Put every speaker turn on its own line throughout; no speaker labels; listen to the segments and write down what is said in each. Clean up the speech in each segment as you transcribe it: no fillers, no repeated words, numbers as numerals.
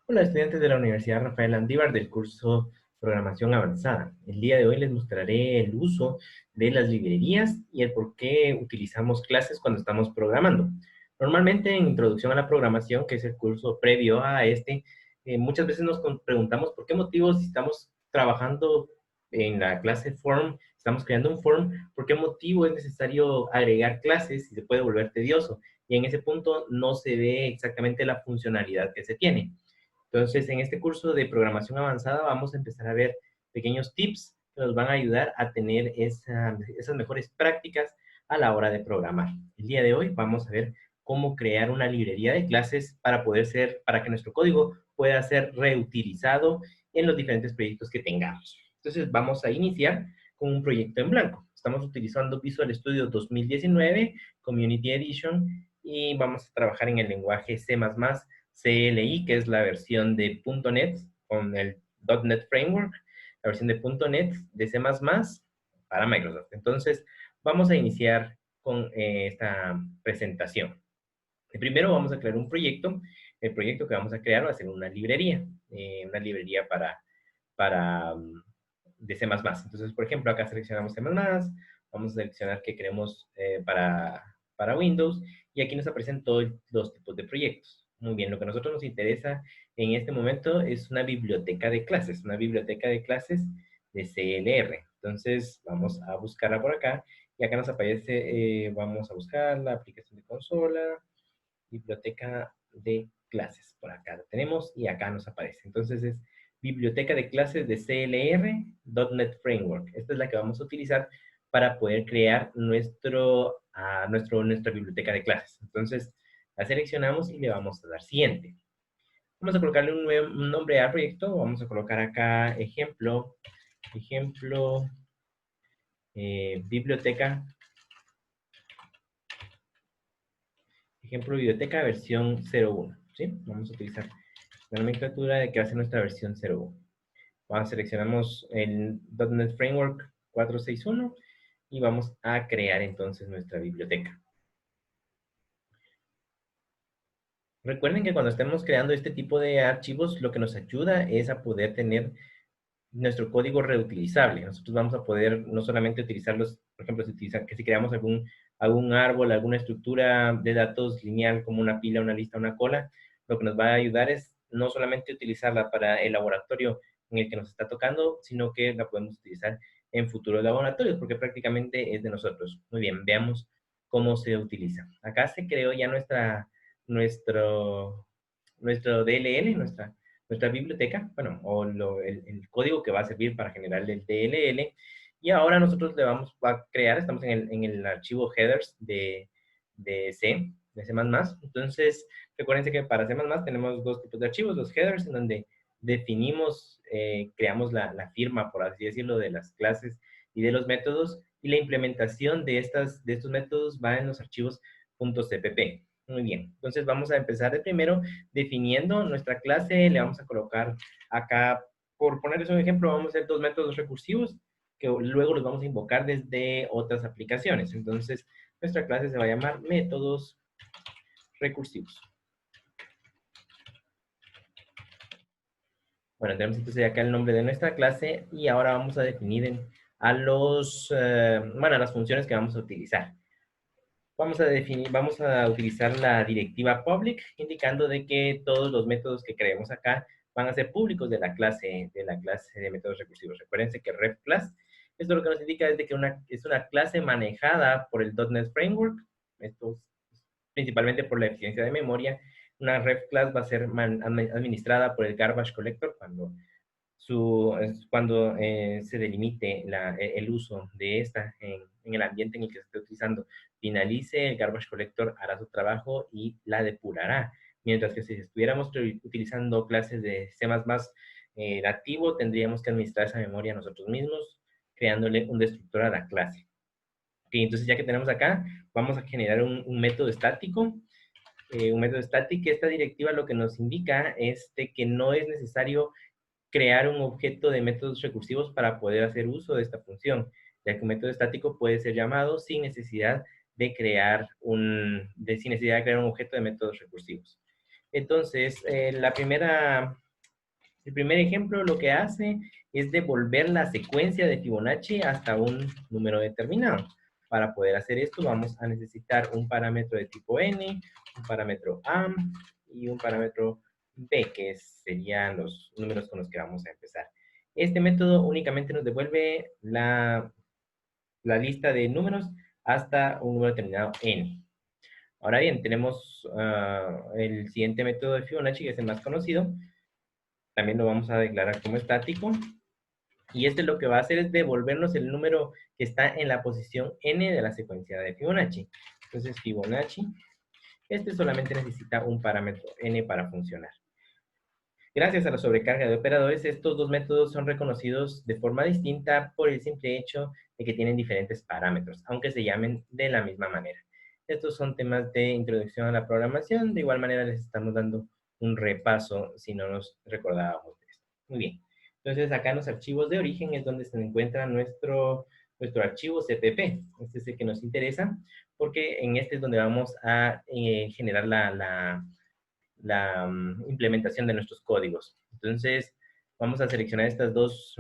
Hola, estudiantes de la Universidad Rafael Landívar del curso Programación Avanzada. El día de hoy les mostraré el uso de las librerías y el por qué utilizamos clases cuando estamos programando. Normalmente en Introducción a la Programación, que es el curso previo a este, muchas veces nos preguntamos por qué motivos si estamos trabajando en la clase form, estamos creando un form, por qué motivo es necesario agregar clases y se puede volver tedioso. Y en ese punto no se ve exactamente la funcionalidad que se tiene. Entonces, en este curso de programación avanzada vamos a empezar a ver pequeños tips que nos van a ayudar a tener esas mejores prácticas a la hora de programar. El día de hoy vamos a ver cómo crear una librería de clases para que nuestro código pueda ser reutilizado en los diferentes proyectos que tengamos. Entonces, vamos a iniciar con un proyecto en blanco. Estamos utilizando Visual Studio 2019, Community Edition, y vamos a trabajar en el lenguaje C++, CLI, que es la versión de .NET con el .NET Framework, la versión de .NET de C++ para Microsoft. Entonces, vamos a iniciar con esta presentación. Primero vamos a crear un proyecto. El proyecto que vamos a crear va a ser una librería de C++. Entonces, por ejemplo, acá seleccionamos C++, vamos a seleccionar que queremos para Windows, y aquí nos aparecen todos los tipos de proyectos. Muy bien, lo que a nosotros nos interesa en este momento es una biblioteca de clases de CLR. Entonces, vamos a buscarla por acá, y acá nos aparece, vamos a buscar la aplicación de consola, biblioteca de clases. Por acá la tenemos y acá nos aparece. Entonces es biblioteca de clases de CLR.NET Framework. Esta es la que vamos a utilizar para poder crear nuestra biblioteca de clases. Entonces la seleccionamos y le vamos a dar siguiente. Vamos a colocarle un nombre al proyecto. Vamos a colocar acá ejemplo, biblioteca, biblioteca versión 01. ¿Sí? Vamos a utilizar la nomenclatura de que va a ser nuestra versión 01. Seleccionamos el .NET Framework 461 y vamos a crear entonces nuestra biblioteca. Recuerden que cuando estemos creando este tipo de archivos, lo que nos ayuda es a poder tener nuestro código reutilizable. Nosotros vamos a poder no solamente utilizarlos, por ejemplo, si creamos algún árbol, alguna estructura de datos lineal como una pila, una lista, una cola, lo que nos va a ayudar es no solamente utilizarla para el laboratorio en el que nos está tocando, sino que la podemos utilizar en futuros laboratorios, porque prácticamente es de nosotros. Muy bien, veamos cómo se utiliza. Acá se creó ya nuestro, nuestro DLL, nuestra biblioteca, bueno, el código que va a servir para generar el DLL. Y ahora nosotros le vamos a crear, estamos en el archivo headers de C++. Entonces, recuérdense que para C++ tenemos dos tipos de archivos, los headers, en donde definimos, creamos la firma, por así decirlo, de las clases y de los métodos, y la implementación de estos métodos va en los archivos .cpp. Muy bien, entonces vamos a empezar de primero definiendo nuestra clase. Le vamos a colocar acá, por ponerles un ejemplo, vamos a hacer dos métodos recursivos que luego los vamos a invocar desde otras aplicaciones. Entonces, nuestra clase se va a llamar métodos recursivos. Bueno, tenemos entonces acá el nombre de nuestra clase, y ahora vamos a definir las funciones que vamos a utilizar. Vamos a utilizar la directiva public, indicando de que todos los métodos que creemos acá van a ser públicos de la clase de métodos recursivos. Recuérdense que ref class, esto lo que nos indica es de que es una clase manejada por el .NET Framework, esto es principalmente por la eficiencia de memoria. Una ref class va a ser administrada por el garbage collector cuando se delimite el uso de esta en el ambiente en el que se esté utilizando. Finalice, el garbage collector hará su trabajo y la depurará. Mientras que si estuviéramos utilizando clases de C++ nativo, tendríamos que administrar esa memoria nosotros mismos, creándole un destructor a la clase. Ok, entonces ya que tenemos acá, vamos a generar un método estático. Un método estático. Esta directiva lo que nos indica es de que no es necesario crear un objeto de métodos recursivos para poder hacer uso de esta función, ya que un método estático puede ser llamado sin necesidad de crear un objeto de métodos recursivos. Entonces, el primer ejemplo lo que hace es devolver la secuencia de Fibonacci hasta un número determinado. Para poder hacer esto vamos a necesitar un parámetro de tipo n, un parámetro a y un parámetro b, que serían los números con los que vamos a empezar. Este método únicamente nos devuelve la lista de números hasta un número determinado n. Ahora bien, tenemos el siguiente método de Fibonacci, que es el más conocido. También lo vamos a declarar como estático. Y este lo que va a hacer es devolvernos el número que está en la posición n de la secuencia de Fibonacci. Entonces, Fibonacci, este solamente necesita un parámetro n para funcionar. Gracias a la sobrecarga de operadores, estos dos métodos son reconocidos de forma distinta por el simple hecho de que tienen diferentes parámetros, aunque se llamen de la misma manera. Estos son temas de introducción a la programación. De igual manera les estamos dando un repaso si no nos recordábamos de esto. Muy bien. Entonces acá en los archivos de origen es donde se encuentra nuestro archivo CPP. Este es el que nos interesa porque en este es donde vamos a generar la implementación de nuestros códigos. Entonces, vamos a seleccionar estos dos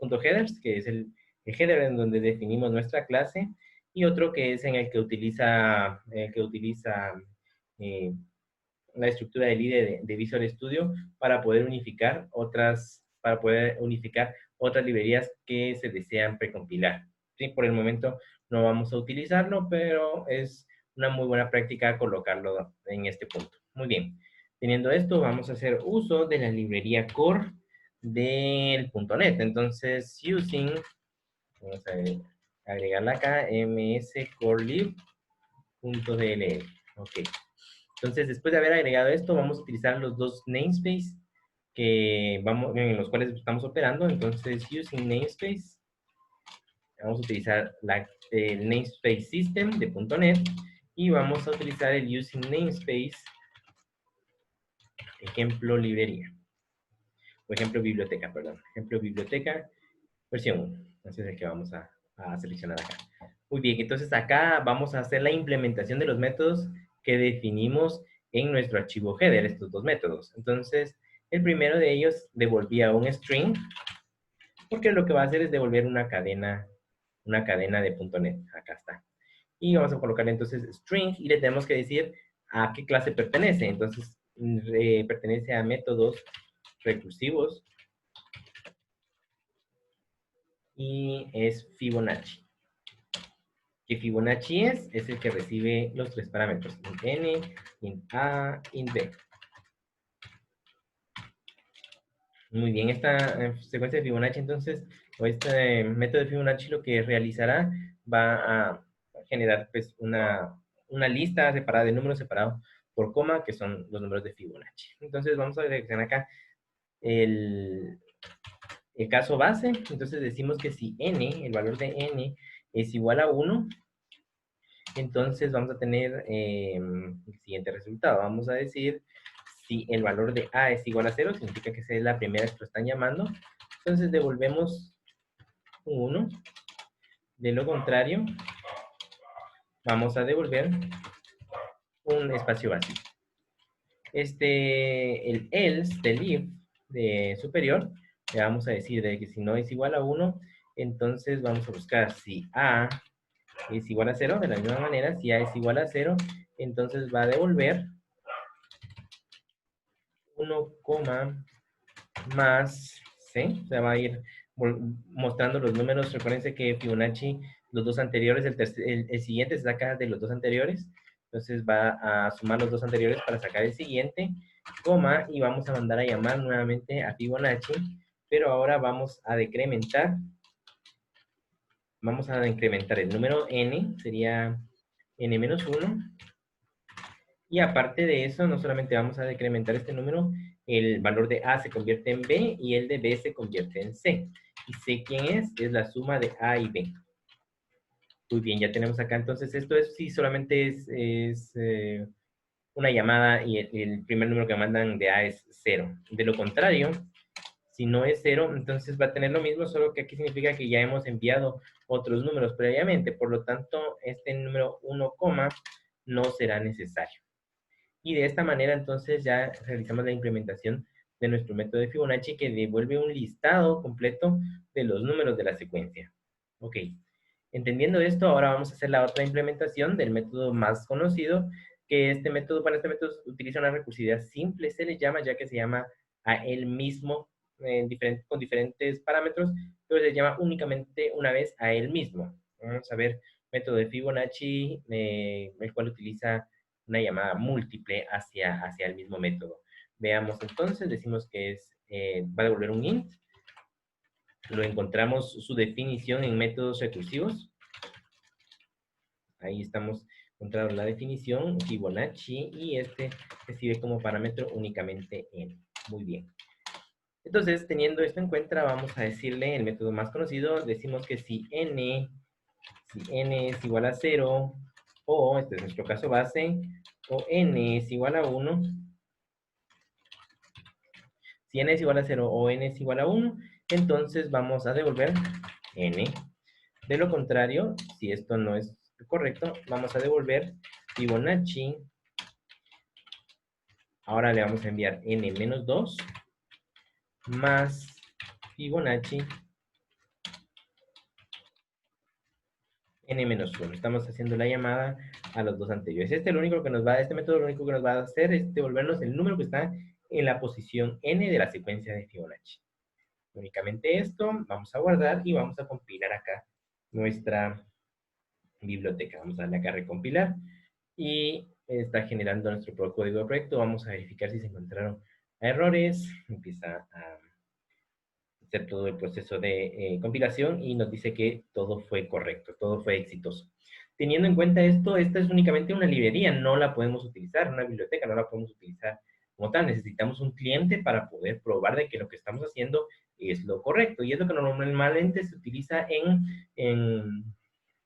puntos headers, que es el header en donde definimos nuestra clase, y otro que es en el que utiliza eh, la estructura del IDE de Visual Studio para poder unificar otras librerías que se desean precompilar. ¿Sí? Por el momento no vamos a utilizarlo, pero es una muy buena práctica colocarlo en este punto. Muy bien. Teniendo esto, vamos a hacer uso de la librería core del .NET. Entonces, vamos a agregarla acá, mscorelib.dll. Ok. Entonces, después de haber agregado esto, vamos a utilizar los dos namespace en los cuales estamos operando. Entonces, using namespace, vamos a utilizar el namespace system de .NET y vamos a utilizar el using namespace ejemplo librería. O ejemplo biblioteca, perdón. Ejemplo biblioteca, versión 1. Ese es el que vamos a seleccionar acá. Muy bien, entonces acá vamos a hacer la implementación de los métodos que definimos en nuestro archivo header, estos dos métodos. Entonces, el primero de ellos devolvía un string, porque lo que va a hacer es devolver una cadena de .NET. Acá está. Y vamos a colocarle entonces string y le tenemos que decir a qué clase pertenece. Entonces, pertenece a métodos recursivos y es Fibonacci. Que Fibonacci es el que recibe los tres parámetros, int n, int a, int b. Muy bien, esta secuencia de Fibonacci entonces, o este método de Fibonacci lo que realizará va a generar pues una lista separada de números separados por coma, que son los números de Fibonacci. Entonces vamos a seleccionar acá el caso base. Entonces decimos que si n, el valor de n es igual a 1, entonces vamos a tener el siguiente resultado. Vamos a decir si el valor de a es igual a 0, significa que esa es la primera que lo están llamando. Entonces devolvemos un 1. De lo contrario, vamos a devolver un espacio vacío. El else del if de superior, le vamos a decir de que si no es igual a 1, entonces vamos a buscar si a es igual a 0, de la misma manera, si a es igual a 0, entonces va a devolver 1, más c, se va a ir mostrando los números. Recuérdense que Fibonacci, los dos anteriores, el siguiente se saca de los dos anteriores, entonces va a sumar los dos anteriores para sacar el siguiente, coma, y vamos a mandar a llamar nuevamente a Fibonacci, pero ahora vamos a decrementar el número n, sería n-1, y aparte de eso, no solamente vamos a decrementar este número, el valor de A se convierte en B y el de B se convierte en C. ¿Y C quién es? Es la suma de A y B. Muy bien, ya tenemos acá. Entonces, esto es sí, solamente es una llamada y el primer número que mandan de A es 0. De lo contrario, si no es 0, entonces va a tener lo mismo, solo que aquí significa que ya hemos enviado otros números previamente. Por lo tanto, este número 1, no será necesario. Y de esta manera, entonces, ya realizamos la implementación de nuestro método de Fibonacci que devuelve un listado completo de los números de la secuencia. Ok. Entendiendo esto, ahora vamos a hacer la otra implementación del método más conocido, que para este método utiliza una recursividad simple, se le llama, ya que se llama a él mismo con diferentes parámetros, pero se llama únicamente una vez a él mismo. Vamos a ver método de Fibonacci, el cual utiliza una llamada múltiple hacia el mismo método. Veamos entonces, decimos que va a devolver un int, lo encontramos su definición en métodos recursivos. Ahí estamos encontrando la definición, Fibonacci, y este recibe como parámetro únicamente n. Muy bien. Entonces, teniendo esto en cuenta, vamos a decirle el método más conocido. Decimos que si n es igual a 0, o este es nuestro caso base, o n es igual a 1, si n es igual a 0 o n es igual a 1, entonces vamos a devolver n. De lo contrario, si esto no es correcto, vamos a devolver Fibonacci. Ahora le vamos a enviar n-2 más Fibonacci n-1. Estamos haciendo la llamada a los dos anteriores. Este método lo único que nos va a hacer es devolvernos el número que está en la posición n de la secuencia de Fibonacci. Únicamente esto, vamos a guardar y vamos a compilar acá nuestra biblioteca. Vamos a darle acá a recompilar y está generando nuestro código de proyecto. Vamos a verificar si se encontraron errores. Empieza a hacer todo el proceso de compilación y nos dice que todo fue correcto, todo fue exitoso. Teniendo en cuenta esto, esta es únicamente una librería, no la podemos utilizar, una biblioteca, no la podemos utilizar como tal. Necesitamos un cliente para poder probar de que lo que estamos haciendo es lo correcto. Y es lo que normalmente se utiliza en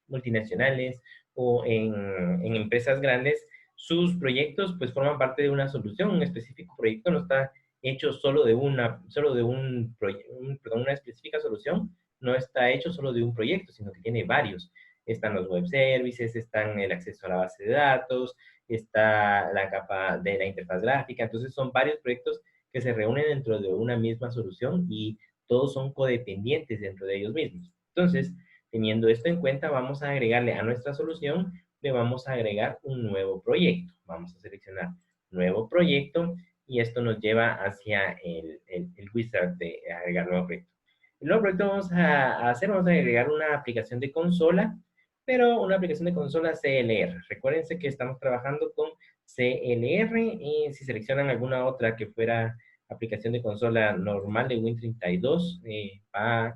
multinacionales o en empresas grandes. Sus proyectos pues forman parte de una solución. Un específico proyecto no está hecho solo de una específica solución, no está hecho solo de un proyecto, sino que tiene varios. Están los web services, están el acceso a la base de datos, está la capa de la interfaz gráfica. Entonces son varios proyectos que se reúnen dentro de una misma solución y todos son codependientes dentro de ellos mismos. Entonces, teniendo esto en cuenta, vamos a agregarle a nuestra solución, le vamos a agregar un nuevo proyecto. Vamos a seleccionar nuevo proyecto y esto nos lleva hacia el wizard de agregar nuevo proyecto. El nuevo proyecto vamos a agregar una aplicación de consola, pero una aplicación de consola CLR. Recuérdense que estamos trabajando con CLR y si seleccionan alguna otra que fuera aplicación de consola normal de Win32,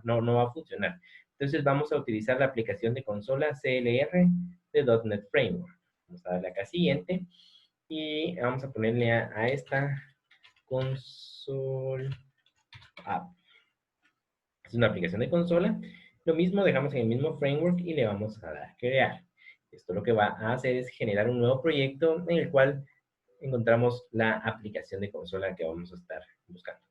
no va a funcionar. Entonces vamos a utilizar la aplicación de consola CLR de .NET Framework. Vamos a darle acá siguiente y vamos a ponerle a esta console app. Es una aplicación de consola. Lo mismo dejamos en el mismo framework y le vamos a dar a crear. Esto lo que va a hacer es generar un nuevo proyecto en el cual encontramos la aplicación de consola que vamos a estar buscando.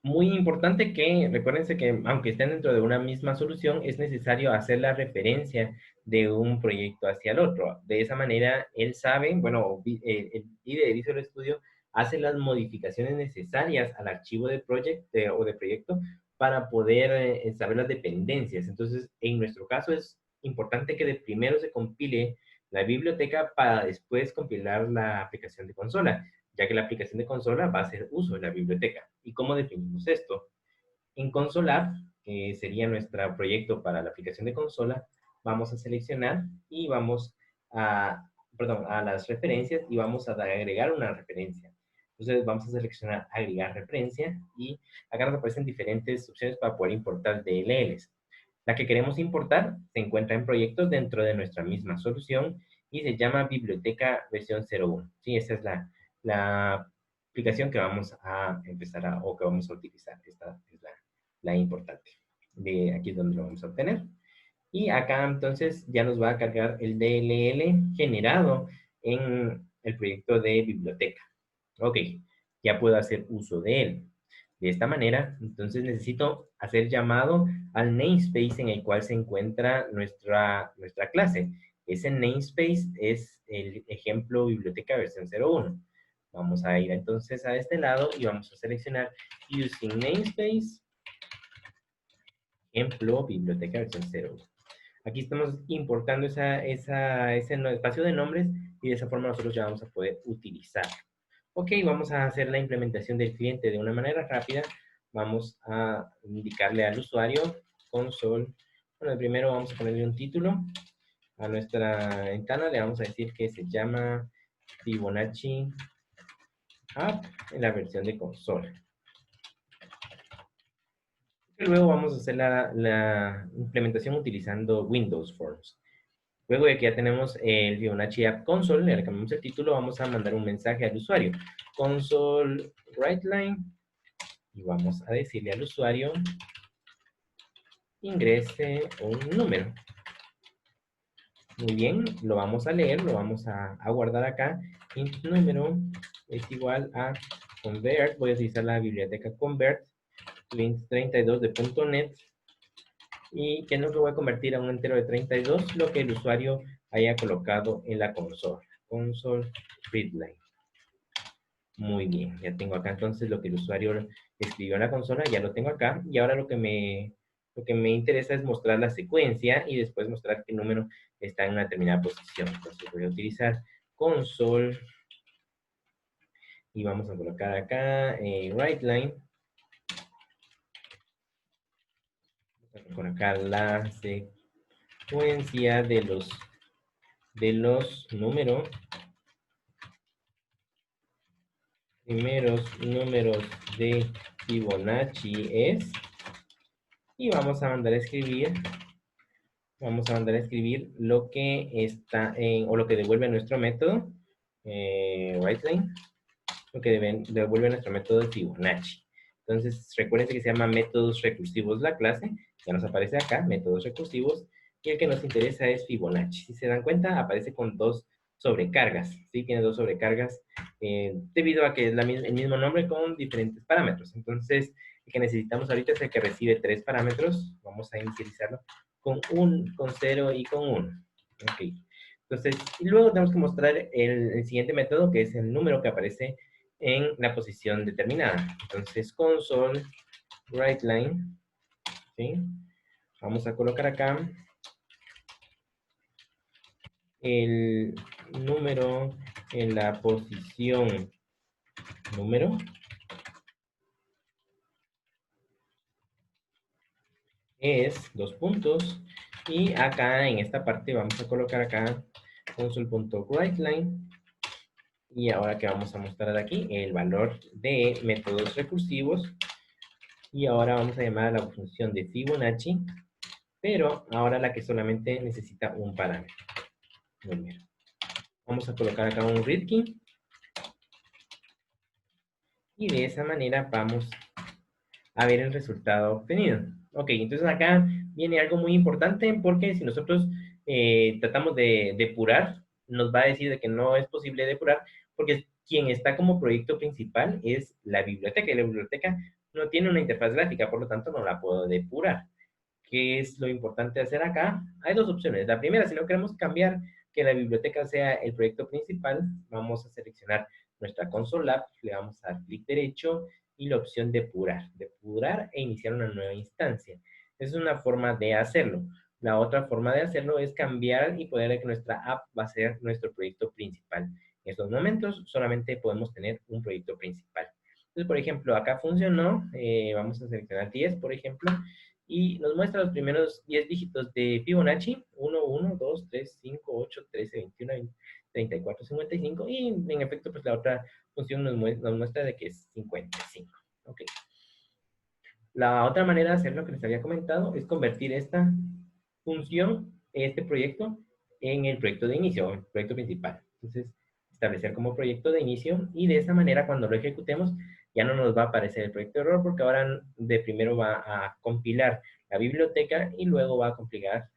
Muy importante que recuérdense que aunque estén dentro de una misma solución, es necesario hacer la referencia de un proyecto hacia el otro. De esa manera, él sabe, bueno, el IDE de Visual Studio hace las modificaciones necesarias al archivo de o de proyecto para poder saber las dependencias. Entonces, en nuestro caso es importante que de primero se compile la biblioteca para después compilar la aplicación de consola, ya que la aplicación de consola va a hacer uso de la biblioteca. ¿Y cómo definimos esto? En Consolar, que sería nuestro proyecto para la aplicación de consola, vamos a seleccionar y vamos a las referencias y vamos a agregar una referencia. Entonces vamos a seleccionar agregar referencia y acá nos aparecen diferentes opciones para poder importar DLLs. La que queremos importar se encuentra en proyectos dentro de nuestra misma solución y se llama Biblioteca versión 01. Sí, esa es la aplicación que vamos a empezar o que vamos a utilizar. Esta es la importante. Aquí es donde lo vamos a obtener. Y acá entonces ya nos va a cargar el DLL generado en el proyecto de biblioteca. Ok, ya puedo hacer uso de él. De esta manera, entonces necesito hacer llamado al namespace en el cual se encuentra nuestra clase. Ese namespace es el ejemplo biblioteca versión 01. Vamos a ir entonces a este lado y vamos a seleccionar using namespace, ejemplo biblioteca versión 01. Aquí estamos importando ese espacio de nombres y de esa forma nosotros ya vamos a poder utilizar. Ok, vamos a hacer la implementación del cliente de una manera rápida. Vamos a indicarle al usuario console. Bueno, primero vamos a ponerle un título a nuestra ventana. Le vamos a decir que se llama Fibonacci App en la versión de consola. Y luego vamos a hacer la implementación utilizando Windows Forms. Luego de que ya tenemos el Fibonacci App Console, le cambiamos el título, vamos a mandar un mensaje al usuario. Console WriteLine. Y vamos a decirle al usuario, ingrese un número. Muy bien, lo vamos a leer, lo vamos a guardar acá. Int número es igual a convert. Voy a utilizar la biblioteca convert, int 32 de .NET. Y que no lo voy a convertir a un entero de 32, lo que el usuario haya colocado en la consola. Console readline. Muy bien, ya tengo acá entonces lo que el usuario escribió en la consola, ya lo tengo acá. Y ahora lo que me interesa es mostrar la secuencia y después mostrar qué número está en una determinada posición. Entonces voy a utilizar console y vamos a colocar acá WriteLine. Vamos a colocar la secuencia de los números. Primeros números de Fibonacci es, y vamos a mandar a escribir lo que está en, o lo que devuelve nuestro método, WriteLine, lo que devuelve nuestro método de Fibonacci. Entonces, recuerden que se llama métodos recursivos la clase, ya nos aparece acá, métodos recursivos, y el que nos interesa es Fibonacci. Si se dan cuenta, aparece con dos sobrecargas, ¿sí? Tiene dos sobrecargas debido a que es el mismo nombre con diferentes parámetros. Entonces, el que necesitamos ahorita es el que recibe 3 parámetros. Vamos a inicializarlo con 0 y con 1. Ok. Entonces, y luego tenemos que mostrar el siguiente método, que es el número que aparece en la posición determinada. Entonces, console WriteLine, ¿sí? Vamos a colocar acá el número en la posición número. Es 2 puntos. Y acá en esta parte vamos a colocar acá console.WriteLine. Y ahora que vamos a mostrar aquí el valor de métodos recursivos. Y ahora vamos a llamar a la función de Fibonacci, pero ahora la que solamente necesita un parámetro. Número. Vamos a colocar acá un read key. Y de esa manera vamos a ver el resultado obtenido. Ok, entonces acá viene algo muy importante porque si nosotros tratamos de depurar, nos va a decir de que no es posible depurar porque quien está como proyecto principal es la biblioteca y la biblioteca no tiene una interfaz gráfica, por lo tanto no la puedo depurar. ¿Qué es lo importante de hacer acá? Hay dos opciones. La primera, si no queremos cambiar que la biblioteca sea el proyecto principal, vamos a seleccionar nuestra console app, le vamos a dar clic derecho y la opción depurar e iniciar una nueva instancia. Es una forma de hacerlo. La otra forma de hacerlo es cambiar y poner que nuestra app va a ser nuestro proyecto principal. En estos momentos solamente podemos tener un proyecto principal. Entonces, por ejemplo, acá funcionó. Vamos a seleccionar 10, por ejemplo, y nos muestra los primeros 10 dígitos de Fibonacci: 1, 1, 2, 3, 5, 8, 13, 21, 20, 34, 55, y en efecto, pues la otra función nos muestra de que es 55. Ok. La otra manera de hacer lo que les había comentado es convertir esta función, este proyecto, en el proyecto de inicio, o el proyecto principal. Entonces, establecer como proyecto de inicio, y de esa manera cuando lo ejecutemos ya no nos va a aparecer el proyecto de error, porque ahora de primero va a compilar la biblioteca y luego va a compilar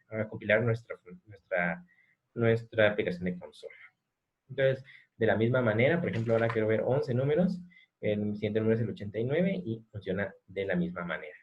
nuestra aplicación de consola. Entonces, de la misma manera, por ejemplo, ahora quiero ver 11 números, el siguiente número es el 89 y funciona de la misma manera.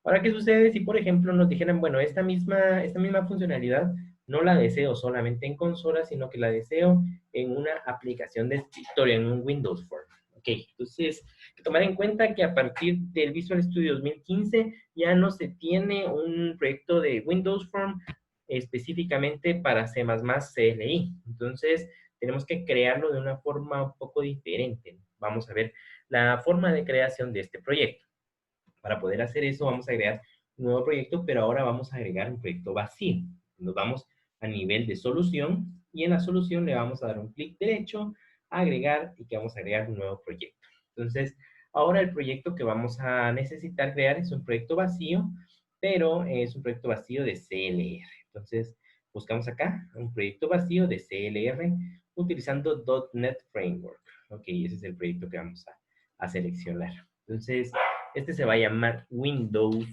Ahora, ¿qué sucede si, por ejemplo, nos dijeran, bueno, esta misma funcionalidad no la deseo solamente en consola, sino que la deseo en una aplicación de escritorio, en un Windows Form. Ok, entonces, hay que tomar en cuenta que a partir del Visual Studio 2015 ya no se tiene un proyecto de Windows Form específicamente para C++ CLI. Entonces, tenemos que crearlo de una forma un poco diferente. Vamos a ver la forma de creación de este proyecto. Para poder hacer eso, vamos a agregar un nuevo proyecto, pero ahora vamos a agregar un proyecto vacío. Nos vamos a nivel de solución y en la solución le vamos a dar un clic derecho, agregar y que vamos a agregar un nuevo proyecto. Entonces, ahora el proyecto que vamos a necesitar crear es un proyecto vacío, pero es un proyecto vacío de CLR. Entonces, buscamos acá un proyecto vacío de CLR utilizando .NET Framework. Ok, ese es el proyecto que vamos a seleccionar. Entonces, este se va a llamar Windows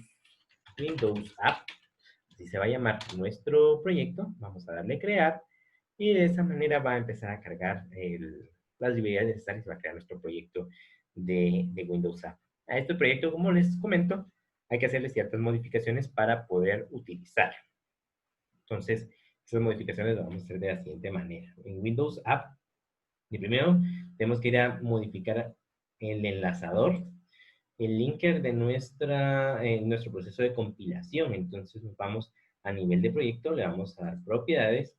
App. Así se va a llamar nuestro proyecto. Vamos a darle crear. Y de esa manera va a empezar a cargar las librerías necesarias para crear nuestro proyecto de Windows App. A este proyecto, como les comento, hay que hacerle ciertas modificaciones para poder utilizar. Entonces, esas modificaciones las vamos a hacer de la siguiente manera. En Windows App, de primero, tenemos que ir a modificar el enlazador, el linker de nuestro proceso de compilación. Entonces nos vamos a nivel de proyecto, le vamos a dar propiedades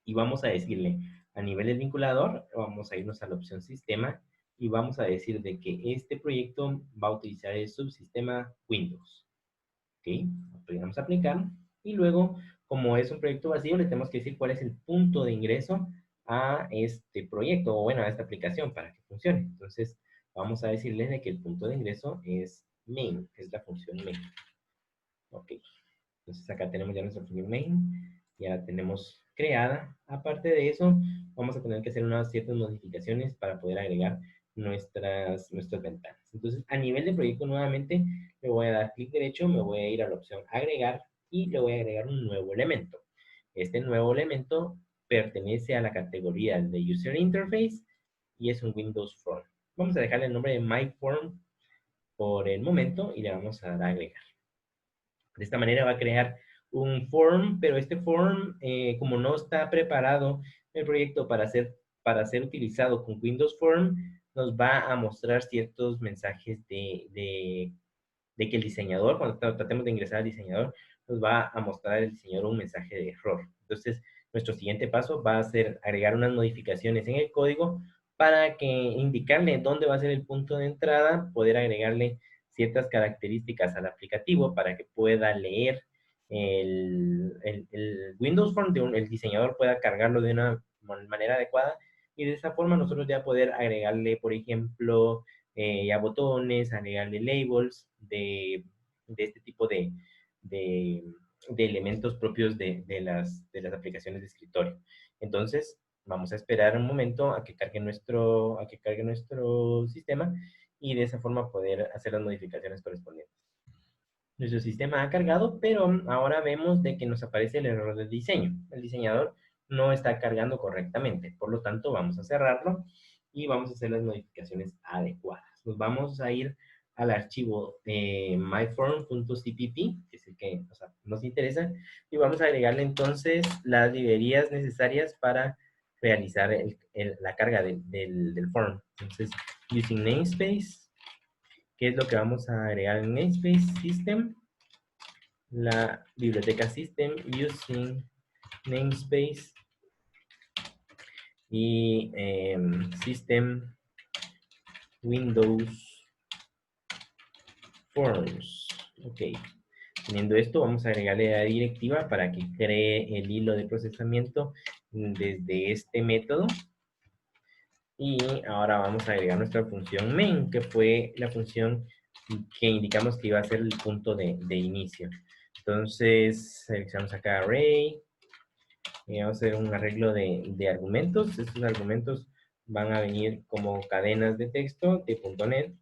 y vamos a decirle a nivel del vinculador, vamos a irnos a la opción sistema y vamos a decir de que este proyecto va a utilizar el subsistema Windows. ¿Ok? Le damos a aplicar y luego, como es un proyecto vacío, le tenemos que decir cuál es el punto de ingreso a este proyecto o bueno, a esta aplicación para que funcione. Entonces, vamos a decirle de que el punto de ingreso es main, que es la función main. Ok. Entonces, acá tenemos ya nuestra función main, ya la tenemos creada. Aparte de eso, vamos a tener que hacer unas ciertas modificaciones para poder agregar nuestras ventanas. Entonces, a nivel de proyecto, nuevamente, le voy a dar clic derecho, me voy a ir a la opción agregar y le voy a agregar un nuevo elemento. Este nuevo elemento pertenece a la categoría de User Interface y es un Windows Form. Vamos a dejarle el nombre de MyForm por el momento y le vamos a dar a agregar. De esta manera va a crear un form, pero este form, como no está preparado el proyecto para ser utilizado con Windows Form, nos va a mostrar ciertos mensajes de que el diseñador, cuando tratemos de ingresar al diseñador, nos va a mostrar el diseñador un mensaje de error. Entonces, nuestro siguiente paso va a ser agregar unas modificaciones en el código para que indicarle dónde va a ser el punto de entrada, poder agregarle ciertas características al aplicativo para que pueda leer el Windows Form, el diseñador pueda cargarlo de una manera adecuada y de esa forma nosotros ya poder agregarle, por ejemplo, ya botones, agregarle labels de este tipo de, de elementos propios de las aplicaciones de escritorio. Entonces, vamos a esperar un momento a que cargue nuestro sistema y de esa forma poder hacer las modificaciones correspondientes. Nuestro sistema ha cargado, pero ahora vemos de que nos aparece el error de diseño. El diseñador no está cargando correctamente, por lo tanto vamos a cerrarlo y vamos a hacer las modificaciones adecuadas. Nos vamos a ir al archivo myform.cpp, que es el que nos interesa, y vamos a agregarle entonces las librerías necesarias para realizar la carga del form. Entonces, using namespace, ¿qué es lo que vamos a agregar en namespace? System, la biblioteca system using namespace y system Windows Forms. Ok. Teniendo esto, vamos a agregarle la directiva para que cree el hilo de procesamiento desde este método. Y ahora vamos a agregar nuestra función main, que fue la función que indicamos que iba a ser el punto de inicio. Entonces, seleccionamos acá array. Y vamos a hacer un arreglo de argumentos. Estos argumentos van a venir como cadenas de texto de .NET.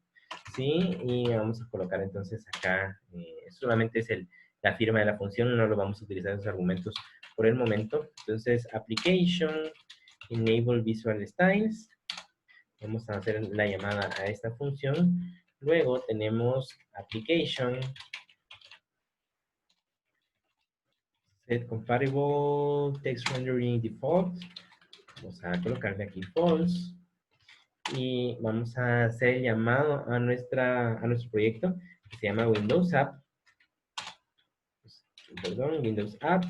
¿Sí? Y vamos a colocar entonces acá, solamente es la firma de la función, no lo vamos a utilizar esos argumentos por el momento. Entonces, application, enable visual styles. Vamos a hacer la llamada a esta función. Luego tenemos application Set comparable text rendering default. Vamos a colocarle aquí false. Y vamos a hacer el llamado a nuestro proyecto que se llama Windows App. Perdón, Windows App.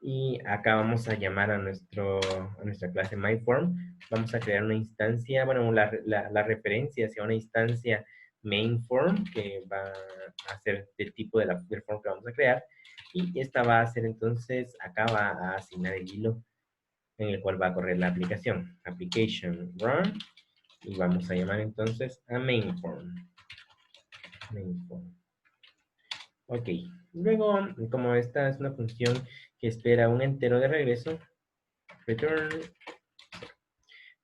Y acá vamos a llamar a nuestra clase MyForm. Vamos a crear una instancia, bueno, la referencia hacia una instancia MainForm que va a ser del tipo del form que vamos a crear. Y esta va a ser entonces, acá va a asignar el hilo en el cual va a correr la aplicación. Application run. Y vamos a llamar entonces a MainForm. MainForm. Ok. Luego, como esta es una función que espera un entero de regreso, return,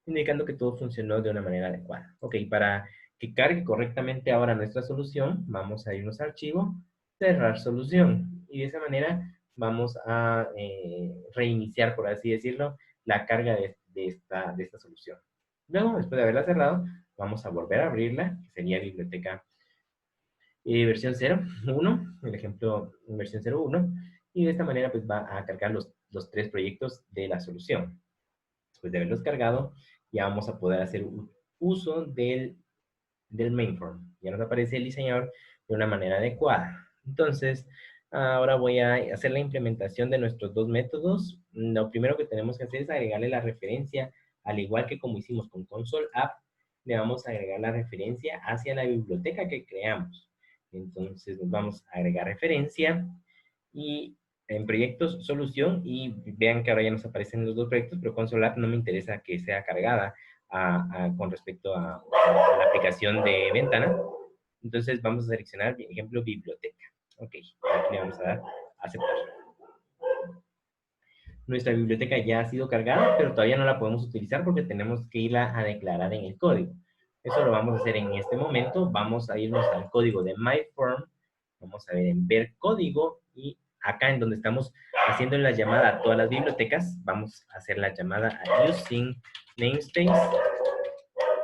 indicando que todo funcionó de una manera adecuada. Ok, para que cargue correctamente ahora nuestra solución, vamos a irnos a archivo, cerrar solución. Y de esa manera vamos a reiniciar, por así decirlo, la carga de esta solución. Luego, después de haberla cerrado, vamos a volver a abrirla, que sería biblioteca versión 0.1, el ejemplo versión 0.1, y de esta manera pues va a cargar los tres proyectos de la solución. Después de haberlos cargado, ya vamos a poder hacer uso del mainform. Ya nos aparece el diseñador de una manera adecuada. Entonces, ahora voy a hacer la implementación de nuestros dos métodos. Lo primero que tenemos que hacer es agregarle la referencia, al igual que como hicimos con console app, le vamos a agregar la referencia hacia la biblioteca que creamos. Entonces, nos vamos a agregar referencia y en proyectos solución, y vean que ahora ya nos aparecen los dos proyectos, pero console app no me interesa que sea cargada con respecto a la aplicación de ventana. Entonces vamos a seleccionar, por ejemplo, biblioteca. Ok, aquí le vamos a dar a aceptar. Nuestra biblioteca ya ha sido cargada, pero todavía no la podemos utilizar porque tenemos que irla a declarar en el código. Eso lo vamos a hacer en este momento. Vamos a irnos al código de MyForm. Vamos a ver en ver código y acá en donde estamos haciendo la llamada a todas las bibliotecas, vamos a hacer la llamada a using namespace.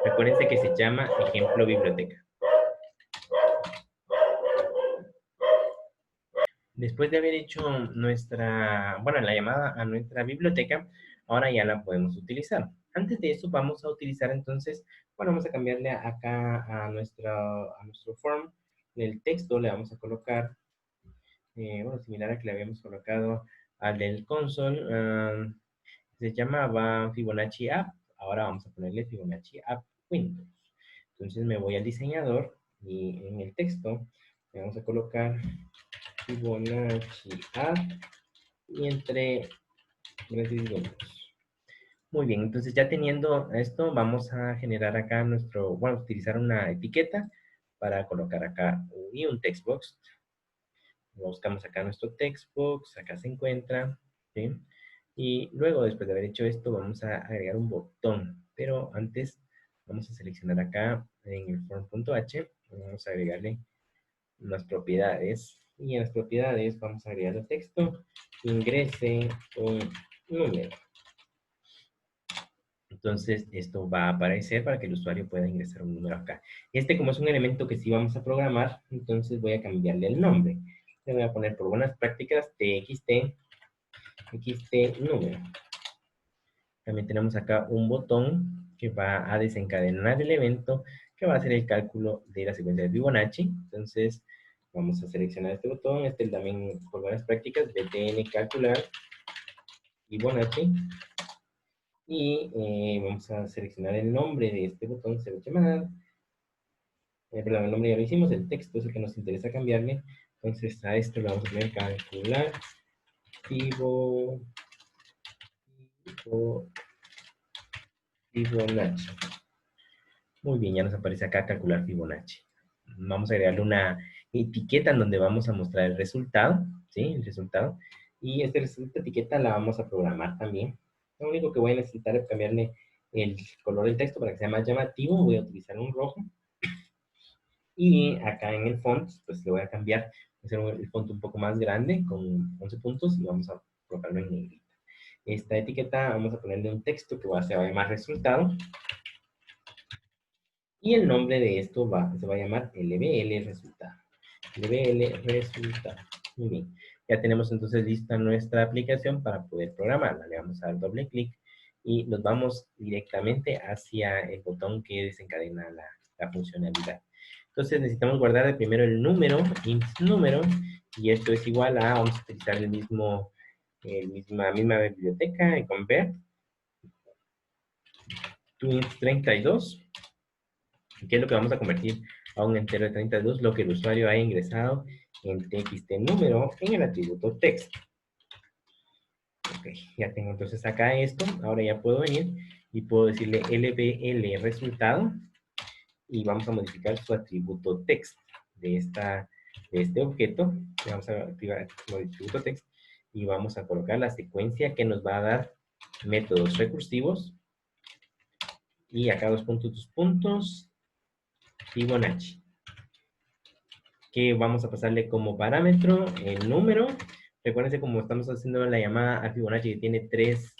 Recuérdense que se llama ejemplo biblioteca. Después de haber hecho la llamada a nuestra biblioteca, ahora ya la podemos utilizar. Antes de eso vamos a utilizar entonces, vamos a cambiarle acá a nuestro form, el texto le vamos a colocar, similar a que le habíamos colocado al del console, se llamaba Fibonacci App, ahora vamos a ponerle Fibonacci App Windows. Entonces me voy al diseñador y en el texto le vamos a colocar Fibonacci App y entre Windows. Muy bien, entonces ya teniendo esto, vamos a generar acá utilizar una etiqueta para colocar acá y un textbox. Buscamos acá nuestro textbox, acá se encuentra, ¿sí? Y luego, después de haber hecho esto, vamos a agregar un botón, pero antes vamos a seleccionar acá en el form.h, vamos a agregarle unas propiedades, y en las propiedades vamos a agregar el texto, ingrese un número. Entonces, esto va a aparecer para que el usuario pueda ingresar un número acá. Como es un elemento que sí vamos a programar, entonces voy a cambiarle el nombre. Le voy a poner por buenas prácticas txt número. También tenemos acá un botón que va a desencadenar el evento que va a hacer el cálculo de la secuencia de Fibonacci. Entonces, vamos a seleccionar este botón. También por buenas prácticas, btn calcular Fibonacci. Y vamos a seleccionar el nombre de este botón, se va a llamar, perdón, el nombre ya lo hicimos, el texto es el que nos interesa cambiarle. Entonces a esto le vamos a poner calcular Fibonacci. Muy bien, ya nos aparece acá calcular Fibonacci. Vamos a agregarle una etiqueta en donde vamos a mostrar el resultado, ¿sí? El resultado. Y esta etiqueta la vamos a programar también. Lo único que voy a necesitar es cambiarle el color del texto para que sea más llamativo. Voy a utilizar un rojo. Y acá en el font, pues le voy a cambiar, voy a hacer el font un poco más grande, con 11 puntos, y vamos a colocarlo en negrita. Esta etiqueta vamos a ponerle un texto que se va a llamar resultado. Y el nombre de esto se va a llamar LBL resultado. LBL resultado. Muy bien. Ya tenemos entonces lista nuestra aplicación para poder programarla. Le vamos a dar doble clic y nos vamos directamente hacia el botón que desencadena la funcionalidad. Entonces necesitamos guardar de primero el número, int número, y esto es igual a, vamos a utilizar la misma biblioteca, en convert to int 32, que es lo que vamos a convertir a un entero de 32, lo que el usuario haya ingresado en txt número en el atributo text. Ok, ya tengo entonces acá esto. Ahora ya puedo venir y puedo decirle lbl resultado y vamos a modificar su atributo text de este objeto. Le vamos a activar como atributo text y vamos a colocar la secuencia que nos va a dar métodos recursivos. Y acá dos puntos, Fibonacci. Que vamos a pasarle como parámetro el número. Recuérdense, como estamos haciendo la llamada a Fibonacci, que tiene 3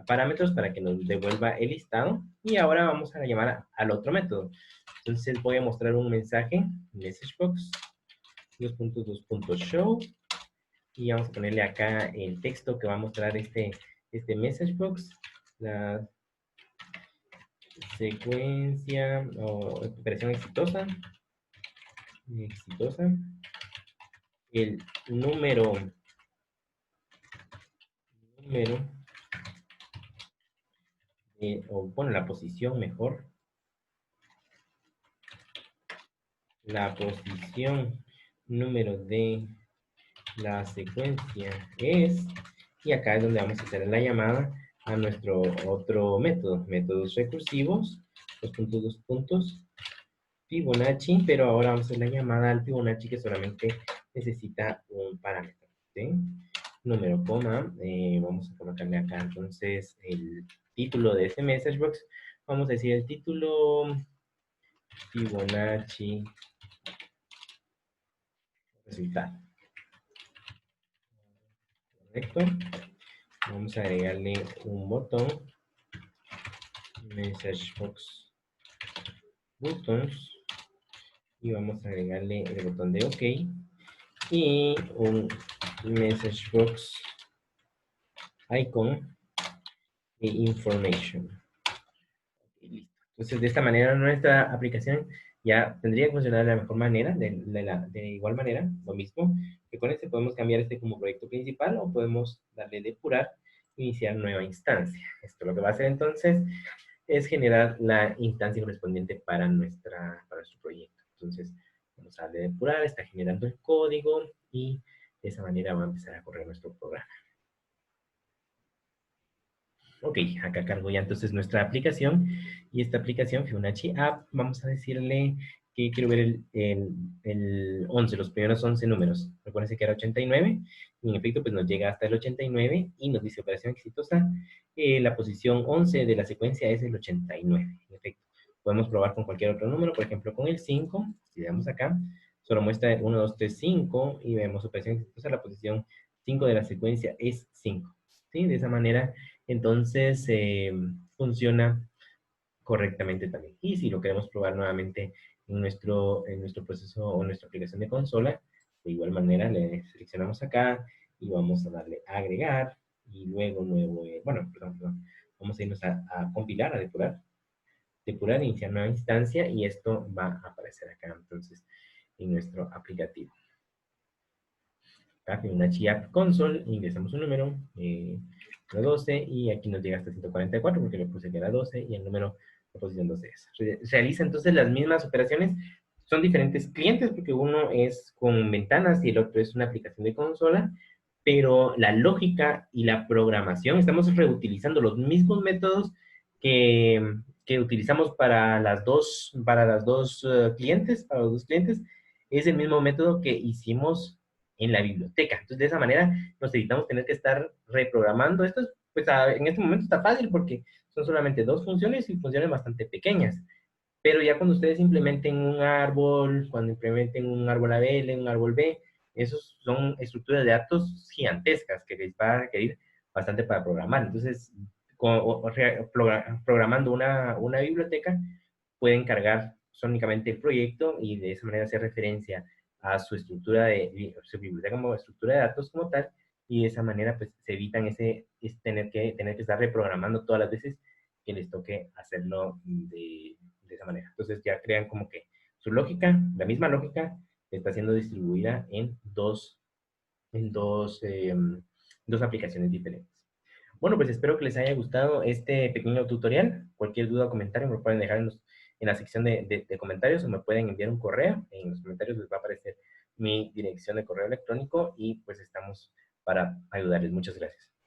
parámetros para que nos devuelva el listado. Y ahora vamos a llamar al otro método. Entonces voy a mostrar un mensaje, messagebox, show, y vamos a ponerle acá el texto que va a mostrar este messagebox, la secuencia o operación exitosa, el número o bueno, la posición mejor, la posición número de la secuencia es, y acá es donde vamos a hacer la llamada a nuestro otro método, métodos recursivos, dos puntos, Fibonacci, pero ahora vamos a hacer la llamada al Fibonacci que solamente necesita un parámetro, ¿sí? Número, coma, vamos a colocarle acá entonces el título de ese message box, vamos a decir el título Fibonacci resultado. Correcto. Vamos a agregarle un botón, message box buttons, y vamos a agregarle el botón de OK y un message box icon e information. Y listo. Entonces, de esta manera nuestra aplicación ya tendría que funcionar de la mejor manera, de igual manera, lo mismo, que con este podemos cambiar este como proyecto principal o podemos darle depurar, iniciar nueva instancia. Esto lo que va a hacer entonces es generar la instancia correspondiente para nuestro proyecto. Entonces, vamos a darle depurar, está generando el código y de esa manera va a empezar a correr nuestro programa. Ok, acá cargo ya entonces nuestra aplicación y esta aplicación Fibonacci App, vamos a decirle que quiero ver el 11, los primeros 11 números. Recuerden que era 89 y en efecto pues nos llega hasta el 89 y nos dice operación exitosa. La posición 11 de la secuencia es el 89, en efecto. Podemos probar con cualquier otro número, por ejemplo con el 5, si le damos acá, solo muestra 1, 2, 3, 5 y vemos operación exitosa, la posición 5 de la secuencia es 5. ¿Sí? De esa manera entonces funciona correctamente también. Y si lo queremos probar nuevamente en nuestro proceso o nuestra aplicación de consola, de igual manera le seleccionamos acá y vamos a darle a agregar y luego nuevo, perdón, vamos a irnos a compilar, a depurar, iniciar nueva instancia y esto va a aparecer acá entonces en nuestro aplicativo. Acá en una App Console, ingresamos un número, 12, y aquí nos llega hasta 144 porque le puse que era 12 y el número de posición 12 es. Realiza entonces las mismas operaciones, son diferentes clientes porque uno es con ventanas y el otro es una aplicación de consola, pero la lógica y la programación, estamos reutilizando los mismos métodos que utilizamos para los dos clientes, es el mismo método que hicimos en la biblioteca. Entonces, de esa manera nos evitamos tener que estar reprogramando. Esto es, pues, en este momento está fácil porque son solamente dos funciones y funciones bastante pequeñas. Pero ya cuando ustedes implementen un árbol, cuando implementen un árbol ABL, un árbol B, esos son estructuras de datos gigantescas que les va a requerir bastante para programar. Entonces, programando una biblioteca, pueden cargar únicamente el proyecto y de esa manera hacer referencia a su estructura su biblioteca como estructura de datos como tal, y de esa manera pues se evitan tener que estar reprogramando todas las veces que les toque hacerlo de esa manera. Entonces ya crean como que su lógica, la misma lógica, está siendo distribuida en dos aplicaciones diferentes. Bueno, pues espero que les haya gustado este pequeño tutorial. Cualquier duda o comentario me lo pueden dejar en la sección de comentarios o me pueden enviar un correo. En los comentarios les va a aparecer mi dirección de correo electrónico y pues estamos para ayudarles. Muchas gracias.